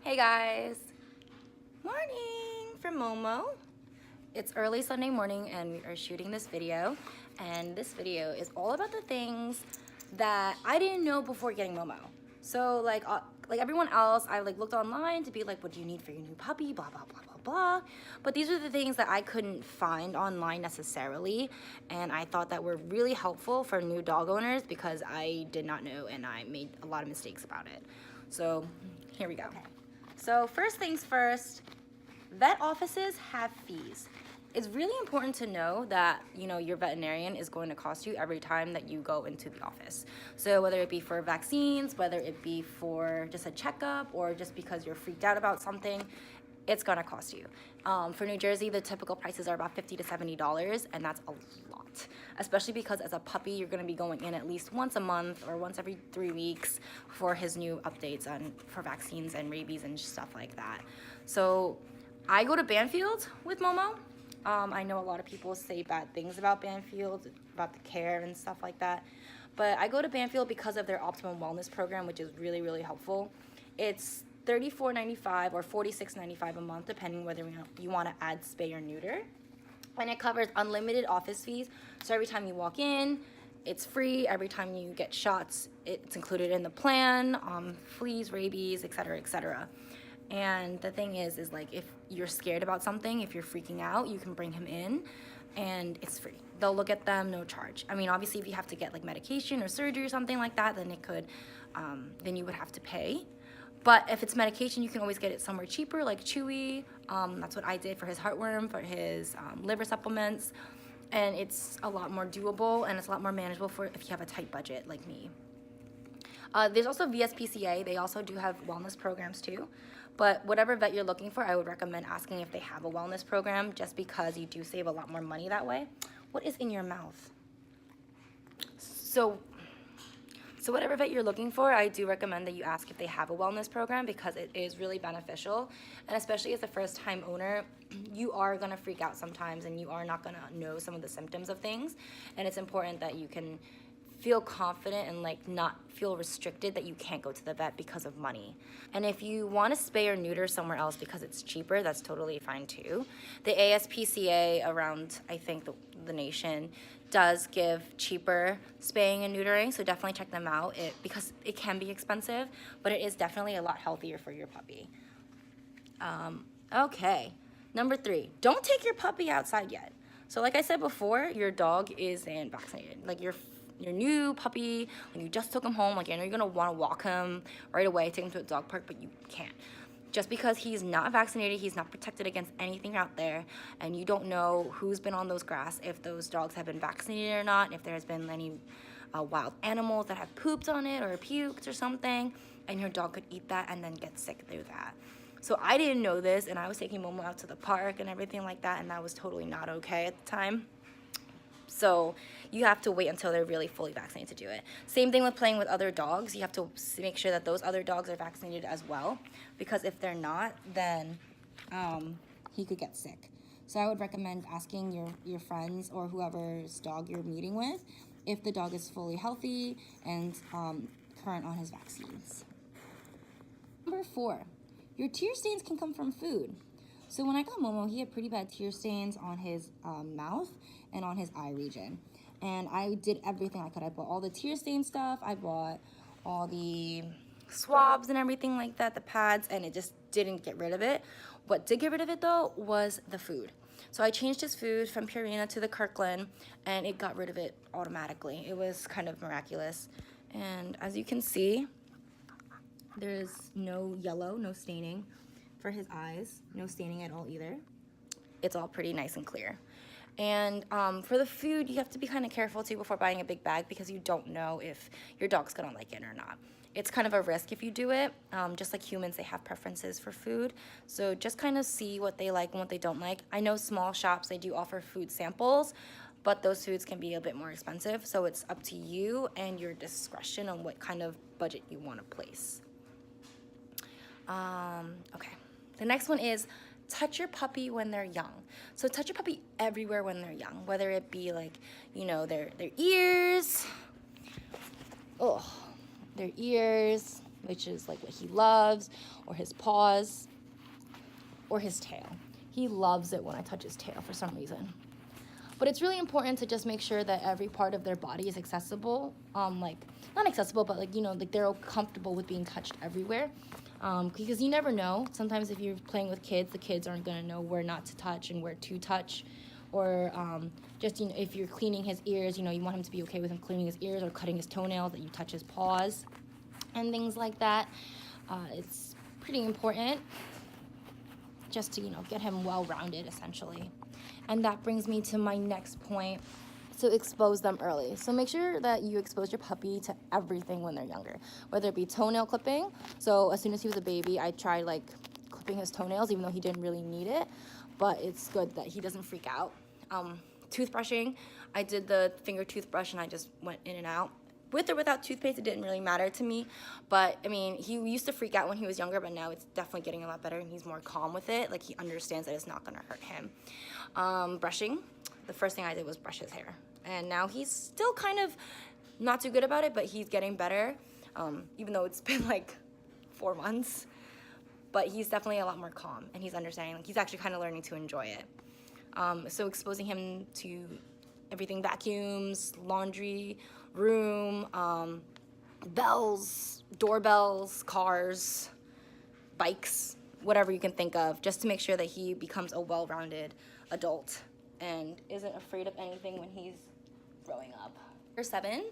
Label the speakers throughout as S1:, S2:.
S1: Hey guys, morning from Momo. It's early Sunday morning and we are shooting this video, and this video is all about the things that I didn't know before getting Momo. So like everyone else, I looked online to be like, what do you need for your new puppy, blah blah blah blah blah. But these are the things that I couldn't find online necessarily, and I thought that were really helpful for new dog owners because I did not know and I made a lot of mistakes about it. So here we go. So first things first, vet offices have fees. It's really important to know that, your veterinarian is going to cost you every time that you go into the office. So whether it be for vaccines, whether it be for just a checkup, or just because you're freaked out about something, it's gonna cost you. For New Jersey, the typical prices are about $50 to $70, and that's a lot. Especially because as a puppy, you're gonna be going in at least once a month or once every 3 weeks for his new updates for vaccines and rabies and stuff like that. So I go to Banfield with Momo. I know a lot of people say bad things about Banfield, about the care and stuff like that. But I go to Banfield because of their Optimum Wellness program, which is really, really helpful. It's $34.95 or $46.95 a month, depending whether you want to add spay or neuter. And it covers unlimited office fees. So every time you walk in, it's free. Every time you get shots, it's included in the plan, fleas, rabies, etc., etc. And the thing is like, if you're scared about something, if you're freaking out, you can bring him in and it's free. They'll look at them, no charge. I mean, obviously if you have to get like medication or surgery or something like that, then then you would have to pay. But if it's medication, you can always get it somewhere cheaper, like Chewy. That's what I did for his heartworm, for his liver supplements. And it's a lot more doable and it's a lot more manageable for if you have a tight budget like me. There's also SPCA. They also do have wellness programs too. But whatever vet you're looking for, I would recommend asking if they have a wellness program, just because you do save a lot more money that way. What is in your mouth? So whatever vet you're looking for, I do recommend that you ask if they have a wellness program, because it is really beneficial. And especially as a first-time owner, you are gonna freak out sometimes and you are not gonna know some of the symptoms of things. And it's important that you can feel confident and not feel restricted that you can't go to the vet because of money. And if you want to spay or neuter somewhere else because it's cheaper, that's totally fine too. The SPCA around, I think, the nation does give cheaper spaying and neutering, so definitely check them out because it can be expensive, but it is definitely a lot healthier for your puppy. Okay, number 3, don't take your puppy outside yet. So like I said before, your dog isn't vaccinated. Like your new puppy, when you just took him home, I know you're gonna wanna walk him right away, take him to a dog park, but you can't. Just because he's not vaccinated, he's not protected against anything out there, and you don't know who's been on those grass, if those dogs have been vaccinated or not, if there's been any wild animals that have pooped on it or puked or something, and your dog could eat that and then get sick through that. So I didn't know this, and I was taking Momo out to the park and everything like that, and that was totally not okay at the time. So you have to wait until they're really fully vaccinated to do it. Same thing with playing with other dogs. You have to make sure that those other dogs are vaccinated as well, because if they're not, then he could get sick. So I would recommend asking your friends or whoever's dog you're meeting with if the dog is fully healthy and current on his vaccines. Number 4, your tear stains can come from food. So when I got Momo, he had pretty bad tear stains on his mouth and on his eye region. And I did everything I could. I bought all the tear stain stuff. I bought all the swabs and everything like that, the pads, and it just didn't get rid of it. What did get rid of it though was the food. So I changed his food from Purina to the Kirkland, and it got rid of it automatically. It was kind of miraculous. And as you can see, there's no yellow, no staining for his eyes, no staining at all either. It's all pretty nice and clear. And for the food, you have to be kind of careful too before buying a big bag, because you don't know if your dog's gonna like it or not. It's kind of a risk if you do it. Just like humans, they have preferences for food. So just kind of see what they like and what they don't like. I know small shops, they do offer food samples, but those foods can be a bit more expensive. So it's up to you and your discretion on what kind of budget you want to place. Okay. The next one is touch your puppy when they're young. So touch your puppy everywhere when they're young, whether it be their ears, their ears, which is like what he loves, or his paws, or his tail. He loves it when I touch his tail for some reason. But it's really important to just make sure that every part of their body is accessible, like, not accessible, but like, you know, like they're comfortable with being touched everywhere. Because you never know. Sometimes if you're playing with kids, the kids aren't gonna know where not to touch and where to touch. Or just, you know, if you're cleaning his ears, you know, you want him to be okay with him cleaning his ears or cutting his toenails, that you touch his paws and things like that. It's pretty important just to, you know, get him well-rounded, essentially. And that brings me to my next point. So expose them early. So make sure that you expose your puppy to everything when they're younger, whether it be toenail clipping. So as soon as he was a baby, I tried like clipping his toenails, even though he didn't really need it, but it's good that he doesn't freak out. Toothbrushing, I did the finger toothbrush and I just went in and out. With or without toothpaste, it didn't really matter to me. But, I mean, he used to freak out when he was younger, but now it's definitely getting a lot better and he's more calm with it. Like, he understands that it's not gonna hurt him. Brushing, the first thing I did was brush his hair. And now he's still kind of not too good about it, but he's getting better, even though it's been like 4 months. But he's definitely a lot more calm and he's understanding. Like, he's actually kind of learning to enjoy it. So exposing him to everything, vacuums, laundry, room, bells, doorbells, cars, bikes, whatever you can think of, just to make sure that he becomes a well-rounded adult and isn't afraid of anything when he's growing up. Number 7,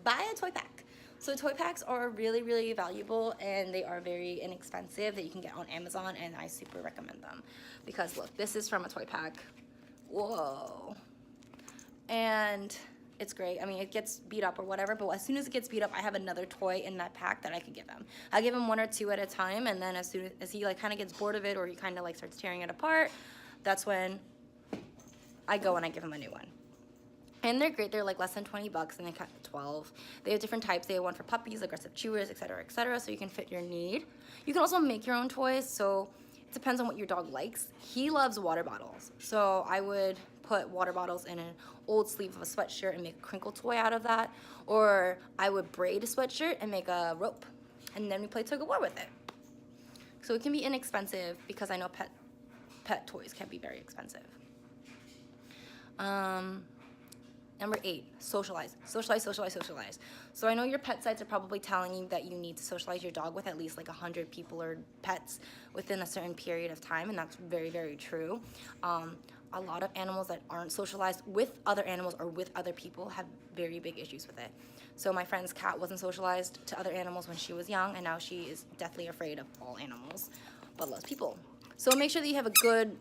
S1: buy a toy pack. So toy packs are really, really valuable and they are very inexpensive that you can get on Amazon, and I super recommend them because look, this is from a toy pack. Whoa. And it's great. I mean, it gets beat up or whatever, but as soon as it gets beat up, I have another toy in that pack that I could give him. I give him 1 or 2 at a time, and then as soon as he like kind of gets bored of it or he kind of like starts tearing it apart, that's when I go and I give him a new one. And they're great. They're like less than 20 bucks and they cut 12. They have different types. They have one for puppies, aggressive chewers, etc., so you can fit your need. You can also make your own toys, so it depends on what your dog likes. He loves water bottles, so I would put water bottles in an old sleeve of a sweatshirt and make a crinkle toy out of that, or I would braid a sweatshirt and make a rope, and then we play tug of war with it. So it can be inexpensive because I know pet toys can be very expensive. Number 8, socialize. Socialize, socialize, socialize. So I know your pet sites are probably telling you that you need to socialize your dog with at least like 100 people or pets within a certain period of time, and that's very, very true. A lot of animals that aren't socialized with other animals or with other people have very big issues with it. So my friend's cat wasn't socialized to other animals when she was young, and now she is deathly afraid of all animals, but loves people. So make sure that you have a good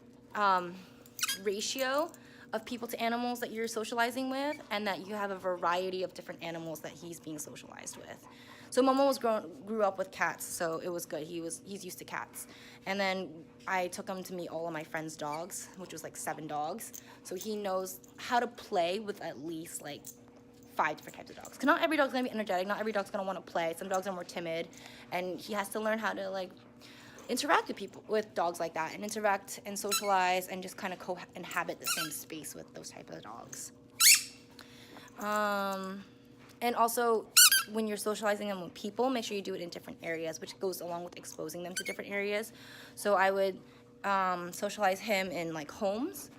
S1: ratio of people to animals that you're socializing with, and that you have a variety of different animals that he's being socialized with. So Momo grew up with cats, so it was good. He's used to cats. And then I took him to meet all of my friends' dogs, which was like 7 dogs. So he knows how to play with at least like 5 different types of dogs. Because not every dog's gonna be energetic, not every dog's gonna wanna play. Some dogs are more timid, and he has to learn how to like interact with people, with dogs like that, and interact and socialize and just kind of inhabit the same space with those type of dogs. And also, when you're socializing them with people, make sure you do it in different areas, which goes along with exposing them to different areas. So I would socialize him in like homes,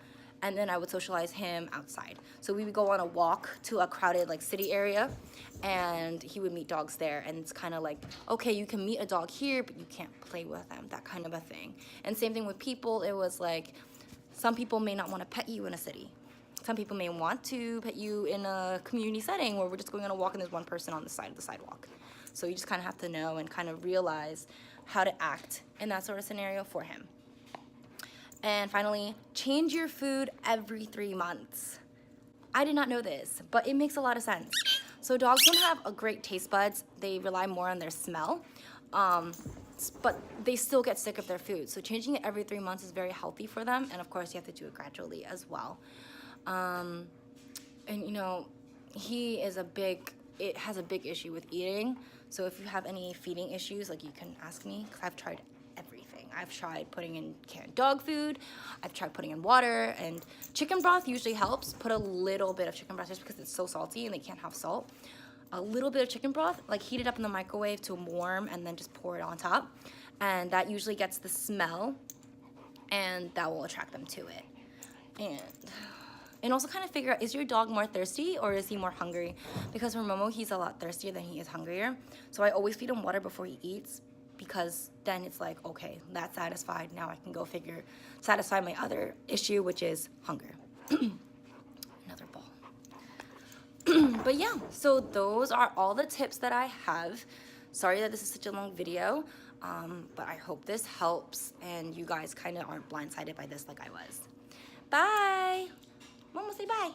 S1: and then I would socialize him outside. So we would go on a walk to a crowded like city area, and he would meet dogs there, and it's kind of like, okay, you can meet a dog here, but you can't play with them, that kind of a thing. And same thing with people. It was like, some people may not want to pet you in a city. Some people may want to pet you in a community setting where we're just going on a walk and there's one person on the side of the sidewalk. So you just kind of have to know and kind of realize how to act in that sort of scenario for him. And finally, change your food every 3 months. I did not know this, but it makes a lot of sense. So dogs don't have a great taste buds. They rely more on their smell, but they still get sick of their food. So changing it every 3 months is very healthy for them. And of course, you have to do it gradually as well. And you know, it has a big issue with eating. So if you have any feeding issues, like, you can ask me, because I've tried everything. I've tried putting in canned dog food. I've tried putting in water, and chicken broth usually helps. Put a little bit of chicken broth just because it's so salty and they can't have salt. a little bit of chicken broth, like heat it up in the microwave to warm and then just pour it on top. And that usually gets the smell and that will attract them to it. And also kind of figure out, is your dog more thirsty or is he more hungry? Because for Momo, he's a lot thirstier than he is hungrier. So I always feed him water before he eats, because then it's like, okay, that's satisfied. Now I can go satisfy my other issue, which is hunger. Another ball. But yeah, so those are all the tips that I have. Sorry that this is such a long video, but I hope this helps and you guys kind of aren't blindsided by this like I was. Bye. Momo, say bye.